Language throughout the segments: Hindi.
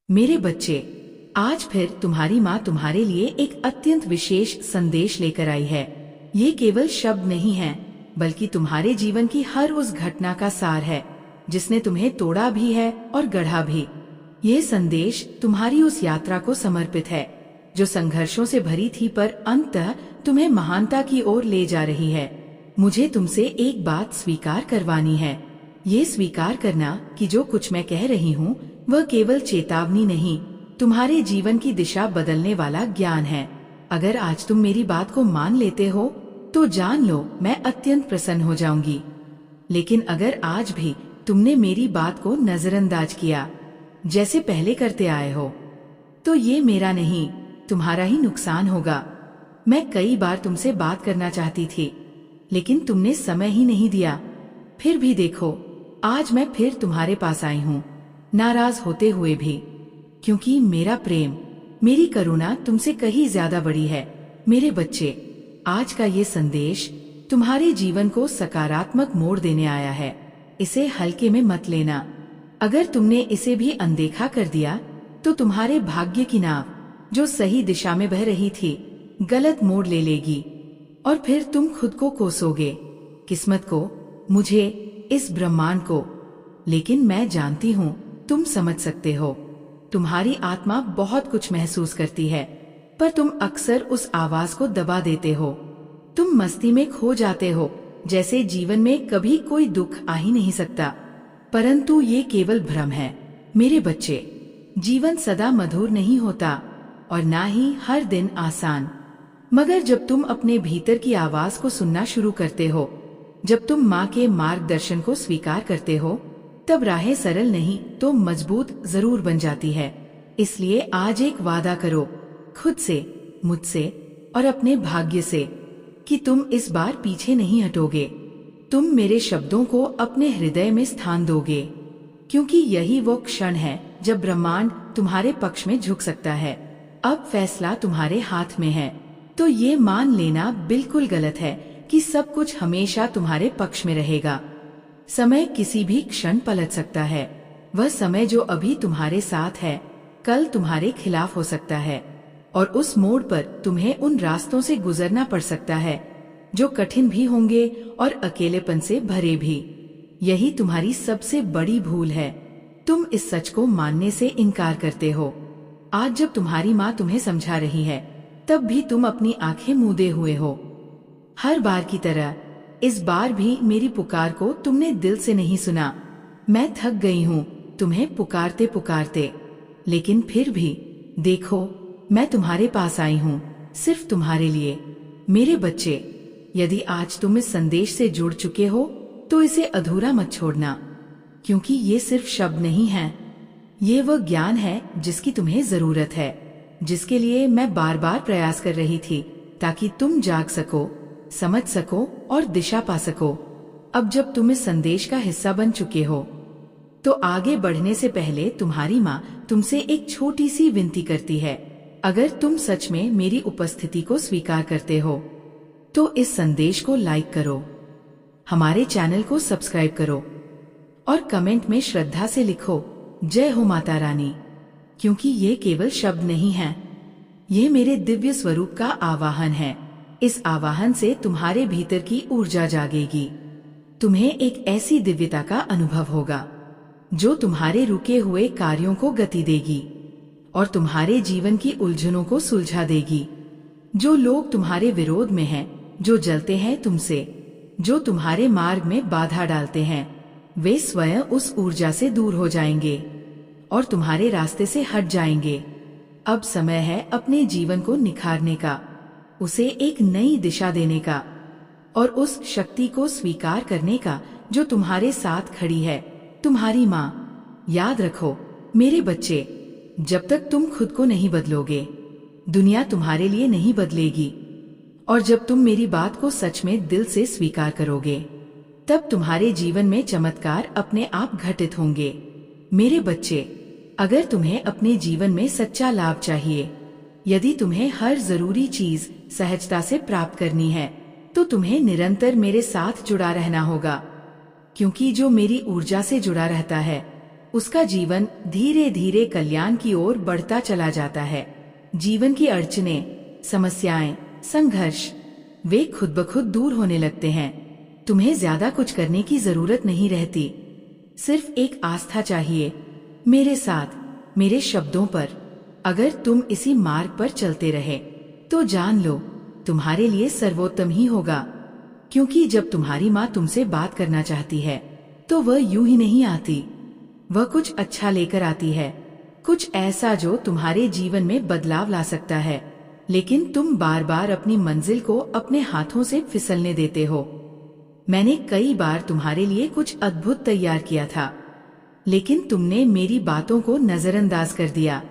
मेरे बच्चे, आज फिर तुम्हारी माँ तुम्हारे लिए एक अत्यंत विशेष संदेश लेकर आई है। ये केवल शब्द नहीं है, बल्कि तुम्हारे जीवन की हर उस घटना का सार है जिसने तुम्हें तोड़ा भी है और गढ़ा भी। यह संदेश तुम्हारी उस यात्रा को समर्पित है जो संघर्षों से भरी थी, पर अंततः तुम्हें महानता की ओर ले जा रही है। मुझे तुमसे एक बात स्वीकार करवानी है। ये स्वीकार करना कि जो कुछ मैं कह रही हूँ वह केवल चेतावनी नहीं, तुम्हारे जीवन की दिशा बदलने वाला ज्ञान है। अगर आज तुम मेरी बात को मान लेते हो तो जान लो मैं अत्यंत प्रसन्न हो जाऊंगी। लेकिन अगर आज भी तुमने मेरी बात को नजरअंदाज किया जैसे पहले करते आए हो, तो ये मेरा नहीं, तुम्हारा ही नुकसान होगा। मैं कई बार तुमसे बात करना चाहती थी, लेकिन तुमने समय ही नहीं दिया। फिर भी देखो, आज मैं फिर तुम्हारे पास आई हूँ, नाराज होते हुए भी, क्योंकि मेरा प्रेम, मेरी करुणा तुमसे कहीं ज्यादा बड़ी है। मेरे बच्चे, आज का ये संदेश तुम्हारे जीवन को सकारात्मक मोड़ देने आया है। इसे हल्के में मत लेना। अगर तुमने इसे भी अनदेखा कर दिया तो तुम्हारे भाग्य की नाव, जो सही दिशा में बह रही थी, गलत मोड़ ले लेगी और फिर तुम खुद को कोसोगे, किस्मत को, मुझे, इस ब्रह्मांड को। लेकिन मैं जानती हूँ तुम समझ सकते हो। तुम्हारी आत्मा बहुत कुछ महसूस करती है, पर तुम अक्सर उस आवाज को दबा देते हो। तुम मस्ती में खो जाते हो, जैसे जीवन में कभी कोई दुख आ ही नहीं सकता। परंतु ये केवल भ्रम है मेरे बच्चे। जीवन सदा मधुर नहीं होता और ना ही हर दिन आसान। मगर जब तुम अपने भीतर की आवाज को सुनना शुरू करते हो, जब तुम माँ के मार्गदर्शन को स्वीकार करते हो, तब राहें सरल नहीं तो मजबूत जरूर बन जाती है। इसलिए आज एक वादा करो, खुद से, मुझसे और अपने भाग्य से, कि तुम इस बार पीछे नहीं हटोगे। तुम मेरे शब्दों को अपने हृदय में स्थान दोगे, क्योंकि यही वो क्षण है जब ब्रह्मांड तुम्हारे पक्ष में झुक सकता है। अब फैसला तुम्हारे हाथ में है, तो ये मान लेना बिल्कुल गलत है कि सब कुछ हमेशा तुम्हारे पक्ष में रहेगा। समय किसी भी क्षण पलट सकता है। वह समय जो अभी तुम्हारे साथ है, कल तुम्हारे खिलाफ हो सकता है, और उस मोड़ पर तुम्हें उन रास्तों से गुजरना पड़ सकता है जो कठिन भी होंगे और अकेलेपन से भरे भी। यही तुम्हारी सबसे बड़ी भूल है, तुम इस सच को मानने से इनकार करते हो। आज जब तुम्हारी माँ तुम्हें समझा रही है, तब भी तुम अपनी आंखें मूंदे हुए हो। हर बार की तरह इस बार भी मेरी पुकार को तुमने दिल से नहीं सुना। मैं थक गई हूँ तुम्हें पुकारते पुकारते, लेकिन फिर भी देखो, मैं तुम्हारे पास आई हूँ सिर्फ तुम्हारे लिए। मेरे बच्चे, यदि आज तुम इस संदेश से जुड़ चुके हो तो इसे अधूरा मत छोड़ना, क्योंकि ये सिर्फ शब्द नहीं है, ये वह ज्ञान है जिसकी तुम्हें जरूरत है, जिसके लिए मैं बार बार प्रयास कर रही थी, ताकि तुम जाग सको, समझ सको और दिशा पा सको। अब जब तुम इस संदेश का हिस्सा बन चुके हो, तो आगे बढ़ने से पहले तुम्हारी माँ तुमसे एक छोटी सी विनती करती है। अगर तुम सच में मेरी उपस्थिति को स्वीकार करते हो, तो इस संदेश को लाइक करो, हमारे चैनल को सब्सक्राइब करो और कमेंट में श्रद्धा से लिखो, जय हो माता रानी। क्योंकि ये केवल शब्द नहीं है, ये मेरे दिव्य स्वरूप का आवाहन है। इस आवाहन से तुम्हारे भीतर की ऊर्जा जागेगी। तुम्हें एक ऐसी दिव्यता का अनुभव होगा जो तुम्हारे रुके हुए कार्यों को गति देगी और तुम्हारे जीवन की उलझनों को सुलझा देगी। जो लोग तुम्हारे विरोध में हैं, जो जलते हैं तुमसे, जो तुम्हारे मार्ग में बाधा डालते हैं, वे स्वयं उस ऊर्जा से दूर हो जाएंगे और तुम्हारे रास्ते से हट जाएंगे। अब समय है अपने जीवन को निखारने का, उसे एक नई दिशा देने का और उस शक्ति को स्वीकार करने का जो तुम्हारे साथ खड़ी है, तुम्हारी माँ। याद रखो मेरे बच्चे, जब तक तुम खुद को नहीं बदलोगे, दुनिया तुम्हारे लिए नहीं बदलेगी। और जब तुम मेरी बात को सच में दिल से स्वीकार करोगे, तब तुम्हारे जीवन में चमत्कार अपने आप घटित होंगे। मेरे बच्चे, अगर तुम्हें अपने जीवन में सच्चा लाभ चाहिए, यदि तुम्हें हर जरूरी चीज सहजता से प्राप्त करनी है, तो तुम्हें निरंतर मेरे साथ जुड़ा रहना होगा। क्योंकि जो मेरी ऊर्जा से जुड़ा रहता है, उसका जीवन धीरे धीरे कल्याण की ओर बढ़ता चला जाता है। जीवन की अड़चनें, समस्याएं, संघर्ष वे खुद ब खुद दूर होने लगते हैं। तुम्हें ज्यादा कुछ करने की जरूरत नहीं रहती, सिर्फ एक आस्था चाहिए मेरे साथ, मेरे शब्दों पर। अगर तुम इसी मार्ग पर चलते रहे तो जान लो तुम्हारे लिए सर्वोत्तम ही होगा। क्योंकि जब तुम्हारी माँ तुमसे बात करना चाहती है तो वह यूं ही नहीं आती, वह कुछ अच्छा लेकर आती है, कुछ ऐसा जो तुम्हारे जीवन में बदलाव ला सकता है। लेकिन तुम बार बार अपनी मंजिल को अपने हाथों से फिसलने देते हो। मैंने कई बार तुम्हारे लिए कुछ अद्भुत तैयार किया था, लेकिन तुमने मेरी बातों को नजरअंदाज कर दिया,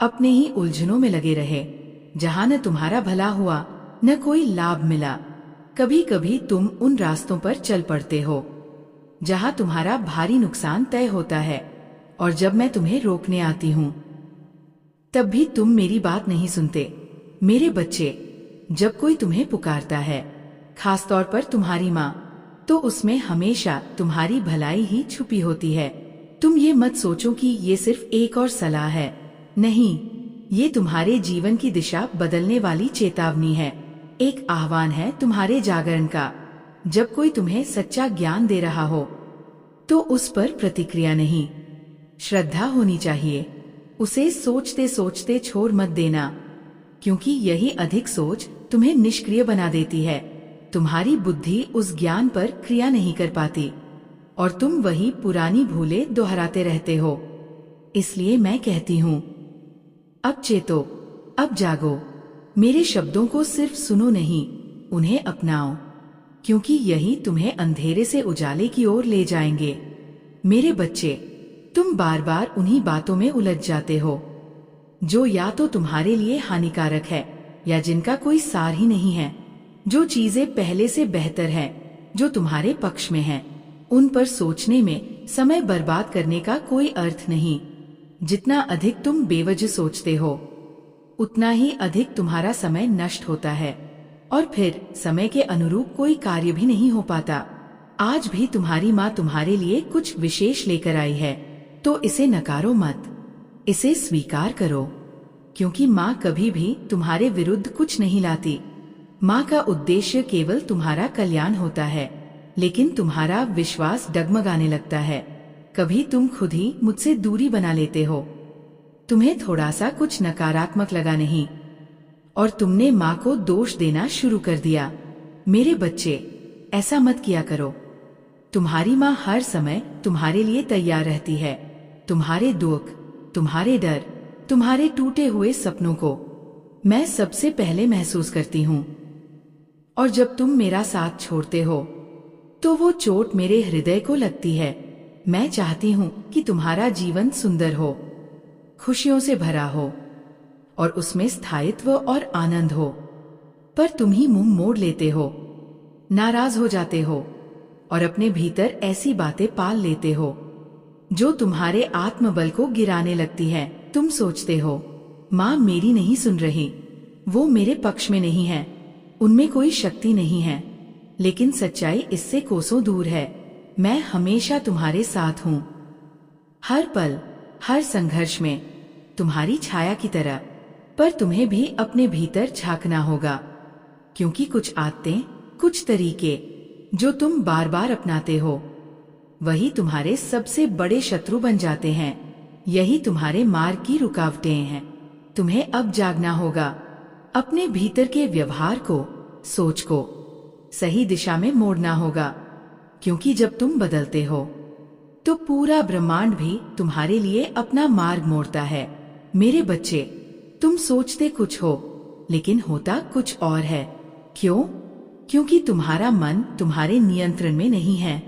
अपने ही उलझनों में लगे रहे, जहाँ न तुम्हारा भला हुआ न कोई लाभ मिला। कभी कभी तुम उन रास्तों पर चल पड़ते हो जहाँ तुम्हारा भारी नुकसान तय होता है, और जब मैं तुम्हें रोकने आती हूँ तब भी तुम मेरी बात नहीं सुनते। मेरे बच्चे, जब कोई तुम्हें पुकारता है, खासतौर पर तुम्हारी माँ, तो उसमें हमेशा तुम्हारी भलाई ही छुपी होती है। तुम ये मत सोचो कि ये सिर्फ एक और सलाह है, नहीं, ये तुम्हारे जीवन की दिशा बदलने वाली चेतावनी है, एक आह्वान है तुम्हारे जागरण का। जब कोई तुम्हें सच्चा ज्ञान दे रहा हो तो उस पर प्रतिक्रिया नहीं, श्रद्धा होनी चाहिए। उसे सोचते सोचते छोड़ मत देना, क्योंकि यही अधिक सोच तुम्हें निष्क्रिय बना देती है। तुम्हारी बुद्धि उस ज्ञान पर क्रिया नहीं कर पाती और तुम वही पुरानी भूलें दोहराते रहते हो। इसलिए मैं कहती हूँ, अब चेतो, अब जागो। मेरे शब्दों को सिर्फ सुनो नहीं, उन्हें अपनाओ, क्योंकि यही तुम्हें अंधेरे से उजाले की ओर ले जाएंगे। मेरे बच्चे, तुम बार बार उन्हीं बातों में उलझ जाते हो जो या तो तुम्हारे लिए हानिकारक है या जिनका कोई सार ही नहीं है। जो चीजें पहले से बेहतर है, जो तुम्हारे पक्ष में है, उन पर सोचने में समय बर्बाद करने का कोई अर्थ नहीं। जितना अधिक तुम बेवजह सोचते हो उतना ही अधिक तुम्हारा समय नष्ट होता है और फिर समय के अनुरूप कोई कार्य भी नहीं हो पाता। आज भी तुम्हारी माँ तुम्हारे लिए कुछ विशेष लेकर आई है, तो इसे नकारो मत, इसे स्वीकार करो, क्योंकि माँ कभी भी तुम्हारे विरुद्ध कुछ नहीं लाती। माँ का उद्देश्य केवल तुम्हारा कल्याण होता है, लेकिन तुम्हारा विश्वास डगमगाने लगता है। कभी तुम खुद ही मुझसे दूरी बना लेते हो, तुम्हें थोड़ा सा कुछ नकारात्मक लगा नहीं और तुमने माँ को दोष देना शुरू कर दिया। मेरे बच्चे, ऐसा मत किया करो। तुम्हारी माँ हर समय तुम्हारे लिए तैयार रहती है। तुम्हारे दुख, तुम्हारे डर, तुम्हारे टूटे हुए सपनों को मैं सबसे पहले महसूस करती हूँ, और जब तुम मेरा साथ छोड़ते हो तो वो चोट मेरे हृदय को लगती है। मैं चाहती हूँ कि तुम्हारा जीवन सुंदर हो, खुशियों से भरा हो और उसमें स्थायित्व और आनंद हो, पर तुम ही मुंह मोड़ लेते हो, नाराज हो जाते हो और अपने भीतर ऐसी बातें पाल लेते हो जो तुम्हारे आत्मबल को गिराने लगती है। तुम सोचते हो, माँ मेरी नहीं सुन रही, वो मेरे पक्ष में नहीं है, उनमें कोई शक्ति नहीं है। लेकिन सच्चाई इससे कोसों दूर है। मैं हमेशा तुम्हारे साथ हूँ, हर पल, हर संघर्ष में, तुम्हारी छाया की तरह। पर तुम्हें भी अपने भीतर झांकना होगा, क्योंकि कुछ आदतें, कुछ तरीके जो तुम बार बार अपनाते हो, वही तुम्हारे सबसे बड़े शत्रु बन जाते हैं। यही तुम्हारे मार्ग की रुकावटें हैं। तुम्हें अब जागना होगा, अपने भीतर के व्यवहार को, सोच को सही दिशा में मोड़ना होगा, क्योंकि जब तुम बदलते हो तो पूरा ब्रह्मांड भी तुम्हारे लिए अपना मार्ग मोड़ता है। मेरे बच्चे, तुम सोचते कुछ हो लेकिन होता कुछ और है। क्यों? क्योंकि तुम्हारा मन तुम्हारे नियंत्रण में नहीं है।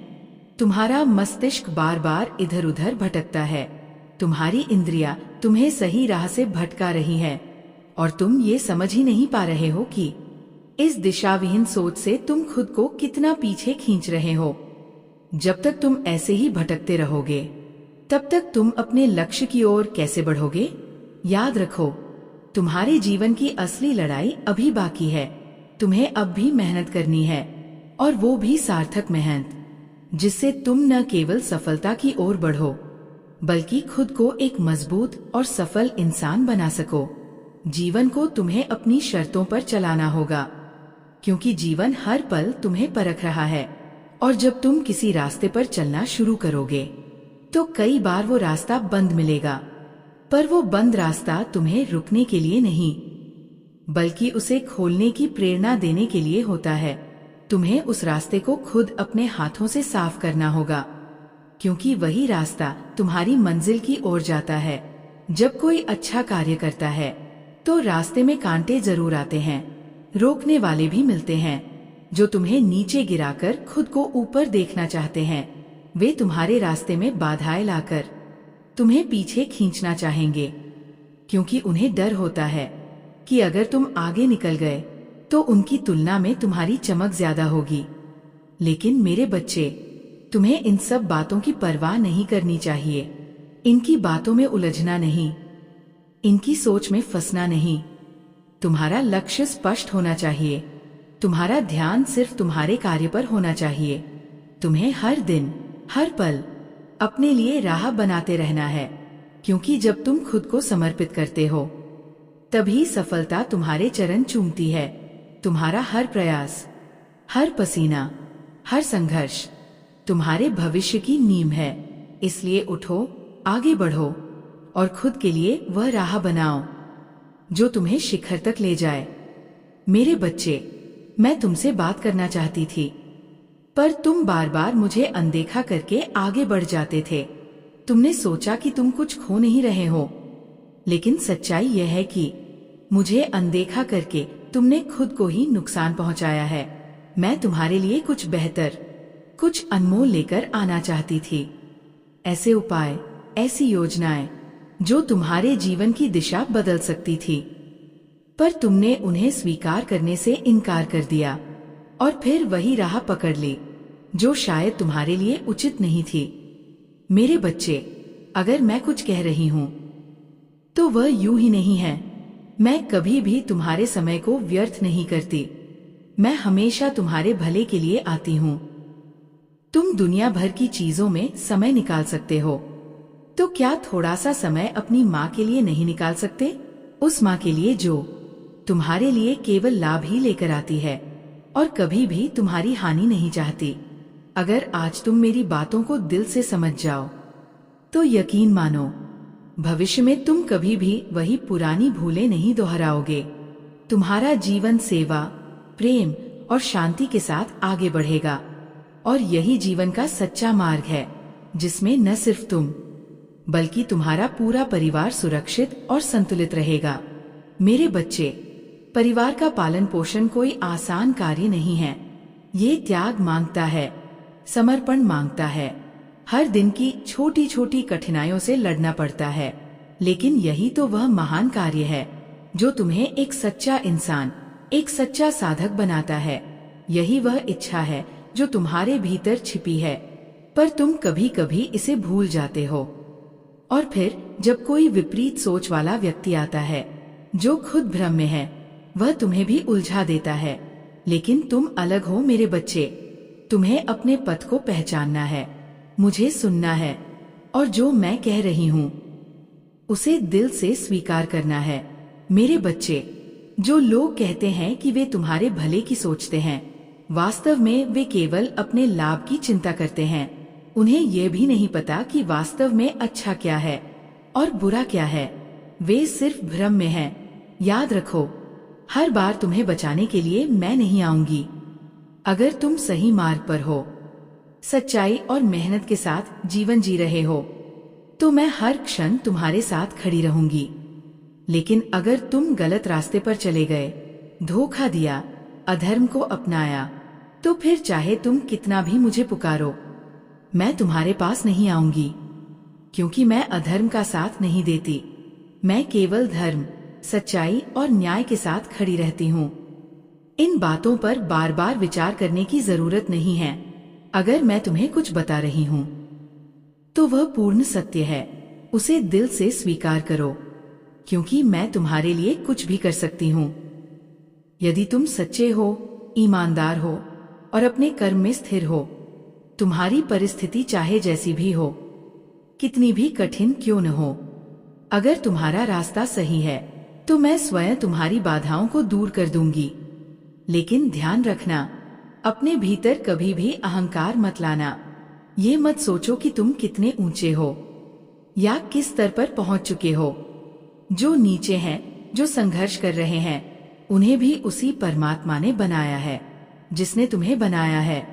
तुम्हारा मस्तिष्क बार बार इधर उधर भटकता है। तुम्हारी इंद्रियां तुम्हें सही राह से भटका रही है और तुम ये समझ ही नहीं पा रहे हो कि इस दिशाविहीन सोच से तुम खुद को कितना पीछे खींच रहे हो। जब तक तुम ऐसे ही भटकते रहोगे तब तक तुम अपने लक्ष्य की ओर कैसे बढ़ोगे? याद रखो, तुम्हारे जीवन की असली लड़ाई अभी बाकी है। तुम्हें अब भी मेहनत करनी है, और वो भी सार्थक मेहनत, जिससे तुम न केवल सफलता की ओर बढ़ो बल्कि खुद को एक मजबूत और सफल इंसान बना सको। जीवन को तुम्हें अपनी शर्तों पर चलाना होगा, क्योंकि जीवन हर पल तुम्हें परख रहा है। और जब तुम किसी रास्ते पर चलना शुरू करोगे तो कई बार वो रास्ता बंद मिलेगा, पर वो बंद रास्ता तुम्हें रुकने के लिए नहीं, बल्कि उसे खोलने की प्रेरणा देने के लिए होता है। तुम्हें उस रास्ते को खुद अपने हाथों से साफ करना होगा, क्योंकि वही रास्ता तुम्हारी मंजिल की ओर जाता है। जब कोई अच्छा कार्य करता है तो रास्ते में कांटे जरूर आते हैं, रोकने वाले भी मिलते हैं जो तुम्हें नीचे गिराकर खुद को ऊपर देखना चाहते हैं। वे तुम्हारे रास्ते में बाधाएं लाकर तुम्हें पीछे खींचना चाहेंगे, क्योंकि उन्हें डर होता है कि अगर तुम आगे निकल गए तो उनकी तुलना में तुम्हारी चमक ज्यादा होगी। लेकिन मेरे बच्चे, तुम्हें इन सब बातों की परवाह नहीं करनी चाहिए। इनकी बातों में उलझना नहीं, इनकी सोच में फंसना नहीं। तुम्हारा लक्ष्य स्पष्ट होना चाहिए। तुम्हारा ध्यान सिर्फ तुम्हारे कार्य पर होना चाहिए। तुम्हें हर दिन, हर पल अपने लिए राह बनाते रहना है, क्योंकि जब तुम खुद को समर्पित करते हो तभी सफलता तुम्हारे चरण चूमती है। तुम्हारा हर प्रयास, हर पसीना, हर संघर्ष तुम्हारे भविष्य की नींव है। इसलिए उठो, आगे बढ़ो और खुद के लिए वह राह बनाओ जो तुम्हें शिखर तक ले जाए। मेरे बच्चे, मैं तुमसे बात करना चाहती थी, पर तुम बार बार मुझे अनदेखा करके आगे बढ़ जाते थे। तुमने सोचा कि तुम कुछ खो नहीं रहे हो, लेकिन सच्चाई यह है कि मुझे अनदेखा करके तुमने खुद को ही नुकसान पहुंचाया है। मैं तुम्हारे लिए कुछ बेहतर, कुछ अनमोल लेकर आना चाहती थी। ऐसे उपाय, ऐसी योजनाएं जो तुम्हारे जीवन की दिशा बदल सकती थी, पर तुमने उन्हें स्वीकार करने से इनकार कर दिया और फिर वही राह पकड़ ली जो शायद तुम्हारे लिए उचित नहीं थी। मेरे बच्चे, अगर मैं कुछ कह रही हूं तो वह यूं ही नहीं है। मैं कभी भी तुम्हारे समय को व्यर्थ नहीं करती। मैं हमेशा तुम्हारे भले के लिए आती हूं। तुम दुनिया भर की चीजों में समय निकाल सकते हो, तो क्या थोड़ा सा समय अपनी माँ के लिए नहीं निकाल सकते? उस माँ के लिए जो तुम्हारे लिए केवल लाभ ही लेकर आती है और कभी भी तुम्हारी हानि नहीं चाहती। अगर आज तुम मेरी बातों को दिल से समझ जाओ तो यकीन मानो, भविष्य में तुम कभी भी वही पुरानी भूलें नहीं दोहराओगे। तुम्हारा जीवन सेवा, प्रेम और शांति के साथ आगे बढ़ेगा, और यही जीवन का सच्चा मार्ग है, जिसमें न सिर्फ तुम बल्कि तुम्हारा पूरा परिवार सुरक्षित और संतुलित रहेगा। मेरे बच्चे, परिवार का पालन पोषण कोई आसान कार्य नहीं है। ये त्याग मांगता है, समर्पण मांगता है। हर दिन की छोटी छोटी कठिनाइयों से लड़ना पड़ता है, लेकिन यही तो वह महान कार्य है जो तुम्हें एक सच्चा इंसान, एक सच्चा साधक बनाता है। यही वह इच्छा है जो तुम्हारे भीतर छिपी है, पर तुम कभी कभी इसे भूल जाते हो। और फिर जब कोई विपरीत सोच वाला व्यक्ति आता है जो खुद भ्रम में है, वह तुम्हें भी उलझा देता है। लेकिन तुम अलग हो मेरे बच्चे। तुम्हें अपने पथ को पहचानना है, मुझे सुनना है, और जो मैं कह रही हूँ उसे दिल से स्वीकार करना है। मेरे बच्चे, जो लोग कहते हैं कि वे तुम्हारे भले की सोचते हैं, वास्तव में वे केवल अपने लाभ की चिंता करते हैं। उन्हें यह भी नहीं पता कि वास्तव में अच्छा क्या है और बुरा क्या है। वे सिर्फ भ्रम में हैं। याद रखो, हर बार तुम्हें बचाने के लिए मैं नहीं आऊंगी। अगर तुम सही मार्ग पर हो, सच्चाई और मेहनत के साथ जीवन जी रहे हो, तो मैं हर क्षण तुम्हारे साथ खड़ी रहूंगी। लेकिन अगर तुम गलत रास्ते पर चले गए, धोखा दिया, अधर्म को अपनाया, तो फिर चाहे तुम कितना भी मुझे पुकारो, मैं तुम्हारे पास नहीं आऊंगी, क्योंकि मैं अधर्म का साथ नहीं देती। मैं केवल धर्म, सच्चाई और न्याय के साथ खड़ी रहती हूँ। इन बातों पर बार बार विचार करने की जरूरत नहीं है। अगर मैं तुम्हें कुछ बता रही हूँ तो वह पूर्ण सत्य है। उसे दिल से स्वीकार करो, क्योंकि मैं तुम्हारे लिए कुछ भी कर सकती हूँ। यदि तुम सच्चे हो, ईमानदार हो और अपने कर्म में स्थिर हो, तुम्हारी परिस्थिति चाहे जैसी भी हो, कितनी भी कठिन क्यों न हो। अगर तुम्हारा रास्ता सही है तो मैं स्वयं तुम्हारी बाधाओं को दूर कर दूंगी। लेकिन ध्यान रखना, अपने भीतर कभी भी अहंकार मत लाना। ये मत सोचो कि तुम कितने ऊंचे हो या किस स्तर पर पहुंच चुके हो। जो नीचे हैं, जो संघर्ष कर रहे हैं, उन्हें भी उसी परमात्मा ने बनाया है जिसने तुम्हें बनाया है।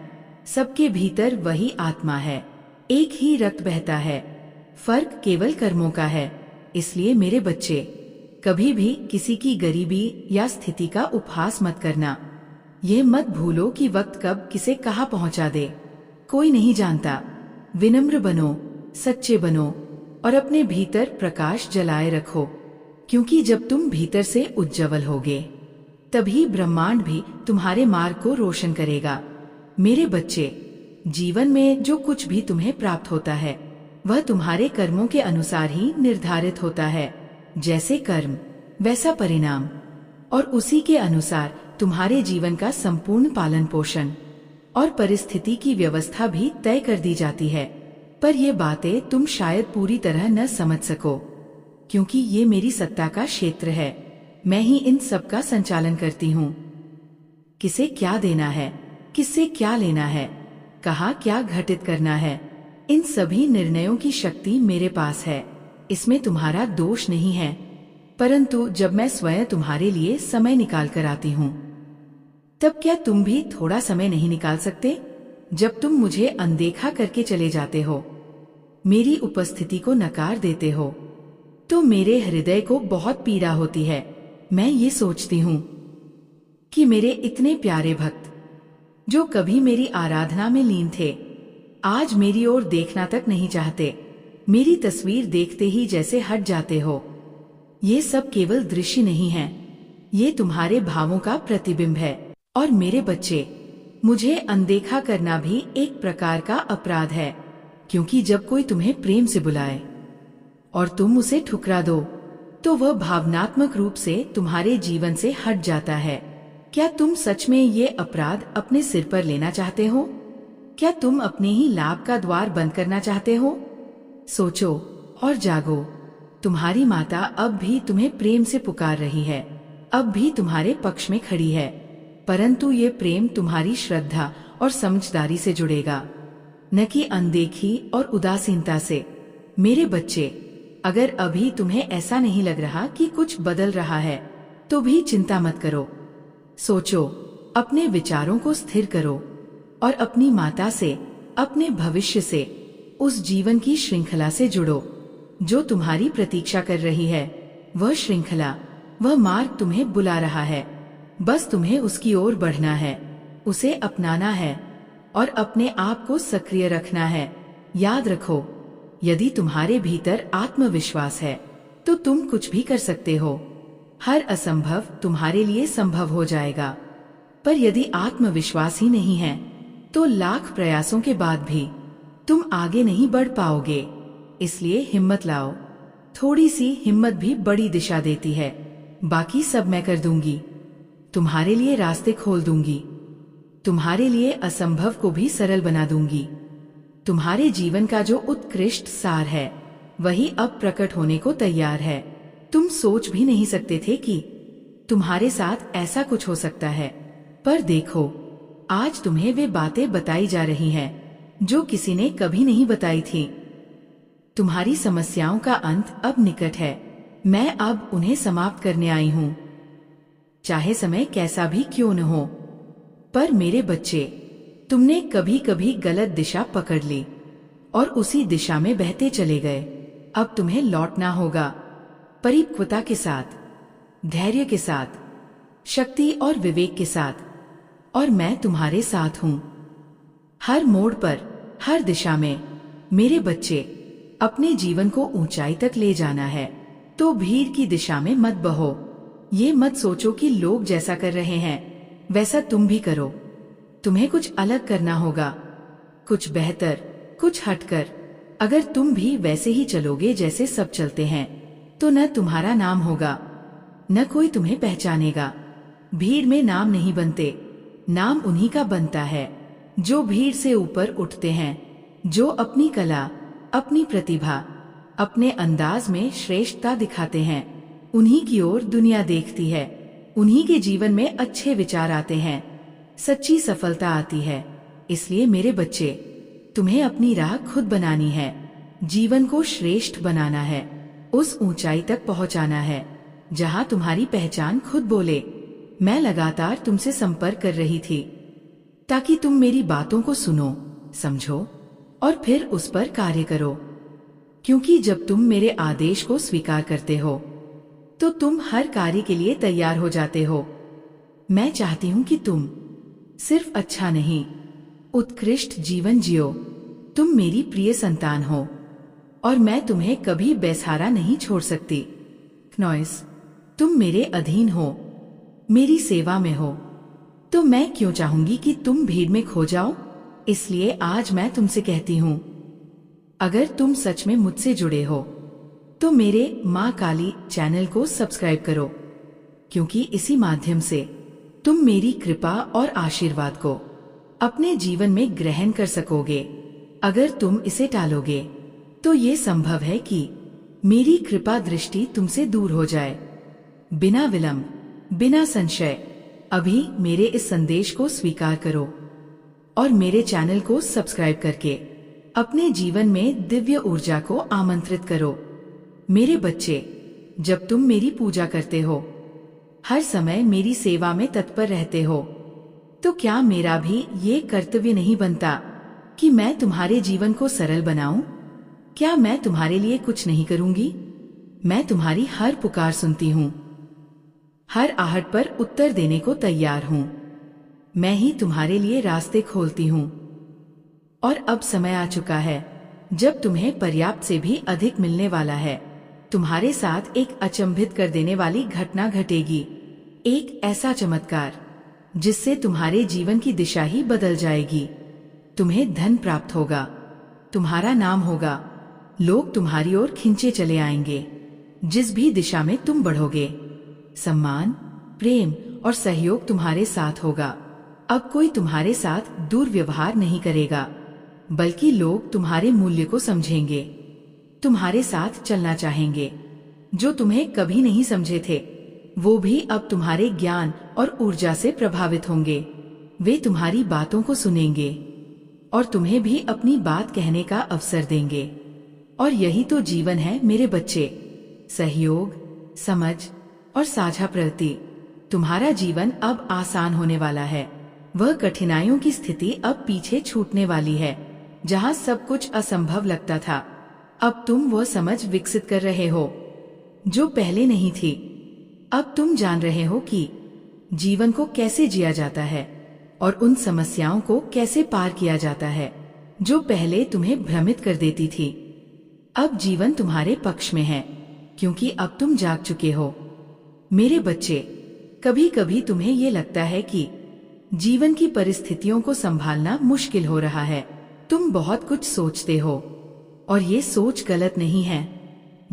सबके भीतर वही आत्मा है, एक ही रक्त बहता है, फर्क केवल कर्मों का है। इसलिए मेरे बच्चे, कभी भी किसी की गरीबी या स्थिति का उपहास मत करना। यह मत भूलो कि वक्त कब किसे कहाँ पहुंचा दे, कोई नहीं जानता। विनम्र बनो, सच्चे बनो और अपने भीतर प्रकाश जलाए रखो, क्योंकि जब तुम भीतर से उज्जवल होगे तभी ब्रह्मांड भी तुम्हारे मार्ग को रोशन करेगा। मेरे बच्चे, जीवन में जो कुछ भी तुम्हें प्राप्त होता है वह तुम्हारे कर्मों के अनुसार ही निर्धारित होता है। जैसे कर्म वैसा परिणाम, और उसी के अनुसार तुम्हारे जीवन का संपूर्ण पालन पोषण और परिस्थिति की व्यवस्था भी तय कर दी जाती है। पर ये बातें तुम शायद पूरी तरह न समझ सको, क्योंकि ये मेरी सत्ता का क्षेत्र है। मैं ही इन सब का संचालन करती हूँ। किसे क्या देना है, किससे क्या लेना है, कहाँ क्या घटित करना है, इन सभी निर्णयों की शक्ति मेरे पास है। इसमें तुम्हारा दोष नहीं है। परंतु जब मैं स्वयं तुम्हारे लिए समय निकाल कर आती हूँ, तब क्या तुम भी थोड़ा समय नहीं निकाल सकते? जब तुम मुझे अनदेखा करके चले जाते हो, मेरी उपस्थिति को नकार देते हो, तो मेरे हृदय को बहुत पीड़ा होती है। मैं ये सोचती हूँ कि मेरे इतने प्यारे भक्त जो कभी मेरी आराधना में लीन थे, आज मेरी ओर देखना तक नहीं चाहते। मेरी तस्वीर देखते ही जैसे हट जाते हो। ये सब केवल दृश्य नहीं है, ये तुम्हारे भावों का प्रतिबिंब है। और मेरे बच्चे, मुझे अनदेखा करना भी एक प्रकार का अपराध है, क्योंकि जब कोई तुम्हें प्रेम से बुलाए और तुम उसे ठुकरा दो, तो वह भावनात्मक रूप से तुम्हारे जीवन से हट जाता है। क्या तुम सच में ये अपराध अपने सिर पर लेना चाहते हो? क्या तुम अपने ही लाभ का द्वार बंद करना चाहते हो? सोचो और जागो। तुम्हारी माता अब भी तुम्हें प्रेम से पुकार रही है, अब भी तुम्हारे पक्ष में खड़ी है, परंतु ये प्रेम तुम्हारी श्रद्धा और समझदारी से जुड़ेगा, न कि अनदेखी और उदासीनता से। मेरे बच्चे, अगर अभी तुम्हें ऐसा नहीं लग रहा कि कुछ बदल रहा है, तो भी चिंता मत करो। सोचो, अपने विचारों को स्थिर करो और अपनी माता से, अपने भविष्य से, उस जीवन की श्रृंखला से जुड़ो जो तुम्हारी प्रतीक्षा कर रही है। वह श्रृंखला, वह मार्ग तुम्हें बुला रहा है। बस तुम्हें उसकी ओर बढ़ना है, उसे अपनाना है और अपने आप को सक्रिय रखना है। याद रखो, यदि तुम्हारे भीतर आत्मविश्वास है तो तुम कुछ भी कर सकते हो। हर असंभव तुम्हारे लिए संभव हो जाएगा। पर यदि आत्मविश्वास ही नहीं है तो लाख प्रयासों के बाद भी तुम आगे नहीं बढ़ पाओगे। इसलिए हिम्मत लाओ। थोड़ी सी हिम्मत भी बड़ी दिशा देती है। बाकी सब मैं कर दूंगी। तुम्हारे लिए रास्ते खोल दूंगी, तुम्हारे लिए असंभव को भी सरल बना दूंगी। तुम्हारे जीवन का जो उत्कृष्ट सार है वही अब प्रकट होने को तैयार है। तुम सोच भी नहीं सकते थे कि तुम्हारे साथ ऐसा कुछ हो सकता है। पर देखो, आज तुम्हें वे बातें बताई जा रही हैं जो किसी ने कभी नहीं बताई थी। तुम्हारी समस्याओं का अंत अब निकट है। मैं अब उन्हें समाप्त करने आई हूँ, चाहे समय कैसा भी क्यों न हो। पर मेरे बच्चे, तुमने कभी कभी गलत दिशा पकड़ ली और उसी दिशा में बहते चले गए। अब तुम्हें लौटना होगा, परिपक्वता के साथ, धैर्य के साथ, शक्ति और विवेक के साथ। और मैं तुम्हारे साथ हूँ। हर मोड़ पर, हर दिशा में। मेरे बच्चे, अपने जीवन को ऊंचाई तक ले जाना है तो भीड़ की दिशा में मत बहो। ये मत सोचो कि लोग जैसा कर रहे हैं वैसा तुम भी करो। तुम्हें कुछ अलग करना होगा, कुछ बेहतर, कुछ हटकर। अगर तुम भी वैसे ही चलोगे जैसे सब चलते हैं तो न तुम्हारा नाम होगा, न कोई तुम्हें पहचानेगा। भीड़ में नाम नहीं बनते, नाम उन्हीं का बनता है जो भीड़ से ऊपर उठते हैं, जो अपनी कला, अपनी प्रतिभा, अपने अंदाज में श्रेष्ठता दिखाते हैं। उन्हीं की ओर दुनिया देखती है, उन्हीं के जीवन में अच्छे विचार आते हैं, सच्ची सफलता आती है। इसलिए मेरे बच्चे, तुम्हें अपनी राह खुद बनानी है, जीवन को श्रेष्ठ बनाना है, उस ऊंचाई तक पहुंचाना है जहां तुम्हारी पहचान खुद बोले। मैं लगातार तुमसे संपर्क कर रही थी ताकि तुम मेरी बातों को सुनो, समझो और फिर उस पर कार्य करो। क्योंकि जब तुम मेरे आदेश को स्वीकार करते हो तो तुम हर कार्य के लिए तैयार हो जाते हो। मैं चाहती हूं कि तुम सिर्फ अच्छा नहीं, उत्कृष्ट जीवन जियो। तुम मेरी प्रिय संतान हो और मैं तुम्हें कभी बेसहारा नहीं छोड़ सकती। नॉइस, तुम मेरे अधीन हो, मेरी सेवा में हो, तो मैं क्यों चाहूंगी कि तुम भीड़ में खो जाओ। इसलिए आज मैं तुमसे कहती हूं, अगर तुम सच में मुझसे जुड़े हो तो मेरे माँ काली चैनल को सब्सक्राइब करो, क्योंकि इसी माध्यम से तुम मेरी कृपा और आशीर्वाद को अपने जीवन में ग्रहण कर सकोगे। अगर तुम इसे टालोगे तो ये संभव है कि मेरी कृपा दृष्टि तुमसे दूर हो जाए। बिना विलंब, बिना संशय अभी मेरे इस संदेश को स्वीकार करो और मेरे चैनल को सब्सक्राइब करके अपने जीवन में दिव्य ऊर्जा को आमंत्रित करो। मेरे बच्चे, जब तुम मेरी पूजा करते हो, हर समय मेरी सेवा में तत्पर रहते हो, तो क्या मेरा भी ये कर्तव्य नहीं बनता कि मैं तुम्हारे जीवन को सरल बनाऊं? क्या मैं तुम्हारे लिए कुछ नहीं करूंगी? मैं तुम्हारी हर पुकार सुनती हूं, हर आहट पर उत्तर देने को तैयार हूं। मैं ही तुम्हारे लिए रास्ते खोलती हूं। और अब समय आ चुका है जब तुम्हें पर्याप्त से भी अधिक मिलने वाला है। तुम्हारे साथ एक अचंभित कर देने वाली घटना घटेगी, एक ऐसा चमत्कार जिससे तुम्हारे जीवन की दिशा ही बदल जाएगी। तुम्हें धन प्राप्त होगा, तुम्हारा नाम होगा, लोग तुम्हारी ओर खिंचे चले आएंगे। जिस भी दिशा में तुम बढ़ोगे, सम्मान, प्रेम और सहयोग तुम्हारे साथ होगा। अब कोई तुम्हारे साथ दुर्व्यवहार नहीं करेगा, बल्कि लोग तुम्हारे मूल्य को समझेंगे, तुम्हारे साथ चलना चाहेंगे। जो तुम्हें कभी नहीं समझे थे, वो भी अब तुम्हारे ज्ञान और ऊर्जा से प्रभावित होंगे। वे तुम्हारी बातों को सुनेंगे और तुम्हें भी अपनी बात कहने का अवसर देंगे। और यही तो जीवन है मेरे बच्चे, सहयोग, समझ और साझा प्रगति। तुम्हारा जीवन अब आसान होने वाला है। वह कठिनाइयों की स्थिति अब पीछे छूटने वाली है। जहाँ सब कुछ असंभव लगता था, अब तुम वह समझ विकसित कर रहे हो जो पहले नहीं थी। अब तुम जान रहे हो कि जीवन को कैसे जिया जाता है और उन समस्याओं को कैसे पार किया जाता है जो पहले तुम्हें भ्रमित कर देती थी। अब जीवन तुम्हारे पक्ष में है, क्योंकि अब तुम जाग चुके हो। मेरे बच्चे, कभी कभी तुम्हें ये लगता है कि जीवन की परिस्थितियों को संभालना मुश्किल हो रहा है। तुम बहुत कुछ सोचते हो और ये सोच गलत नहीं है,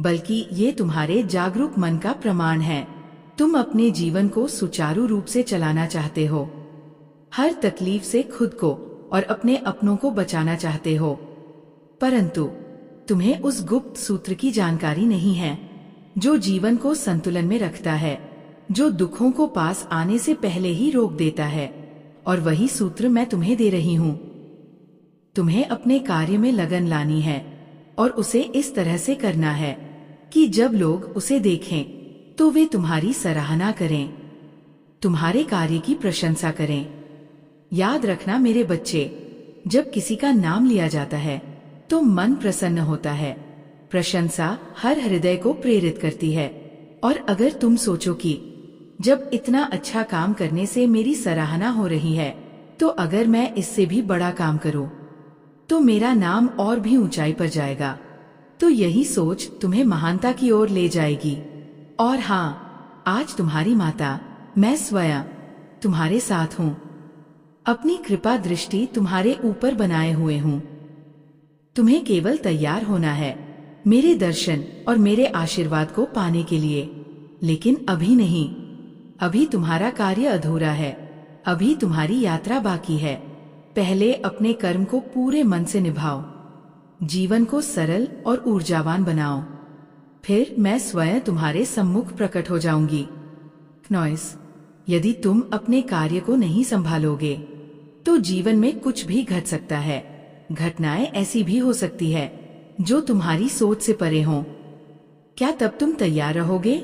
बल्कि ये तुम्हारे जागरूक मन का प्रमाण है। तुम अपने जीवन को सुचारू रूप से चलाना चाहते हो, हर तकलीफ से खुद को और अपने अपनों को बचाना चाहते हो, परंतु तुम्हें उस गुप्त सूत्र की जानकारी नहीं है जो जीवन को संतुलन में रखता है, जो दुखों को पास आने से पहले ही रोक देता है। और वही सूत्र मैं तुम्हें दे रही हूँ। तुम्हें अपने कार्य में लगन लानी है और उसे इस तरह से करना है कि जब लोग उसे देखें तो वे तुम्हारी सराहना करें, तुम्हारे कार्य की प्रशंसा करें। याद रखना मेरे बच्चे, जब किसी का नाम लिया जाता है तो मन प्रसन्न होता है। प्रशंसा हर हृदय को प्रेरित करती है। और अगर तुम सोचो कि जब इतना अच्छा काम करने से मेरी सराहना हो रही है, तो अगर मैं इससे भी बड़ा काम करूं तो मेरा नाम और भी ऊंचाई पर जाएगा, तो यही सोच तुम्हें महानता की ओर ले जाएगी। और हाँ, आज तुम्हारी माता, मैं स्वयं तुम्हारे साथ हूँ। अपनी कृपा दृष्टि तुम्हारे ऊपर बनाए हुए हूँ। तुम्हें केवल तैयार होना है मेरे दर्शन और मेरे आशीर्वाद को पाने के लिए। लेकिन अभी नहीं, अभी तुम्हारा कार्य अधूरा है, अभी तुम्हारी यात्रा बाकी है। पहले अपने कर्म को पूरे मन से निभाओ, जीवन को सरल और ऊर्जावान बनाओ। फिर मैं स्वयं तुम्हारे सम्मुख प्रकट हो जाऊंगी। नॉइस, यदि तुम अपने कार्य को नहीं संभालोगे तो जीवन में कुछ भी घट सकता है। घटनाएं ऐसी भी हो सकती है जो तुम्हारी सोच से परे हों। क्या तब तुम तैयार रहोगे?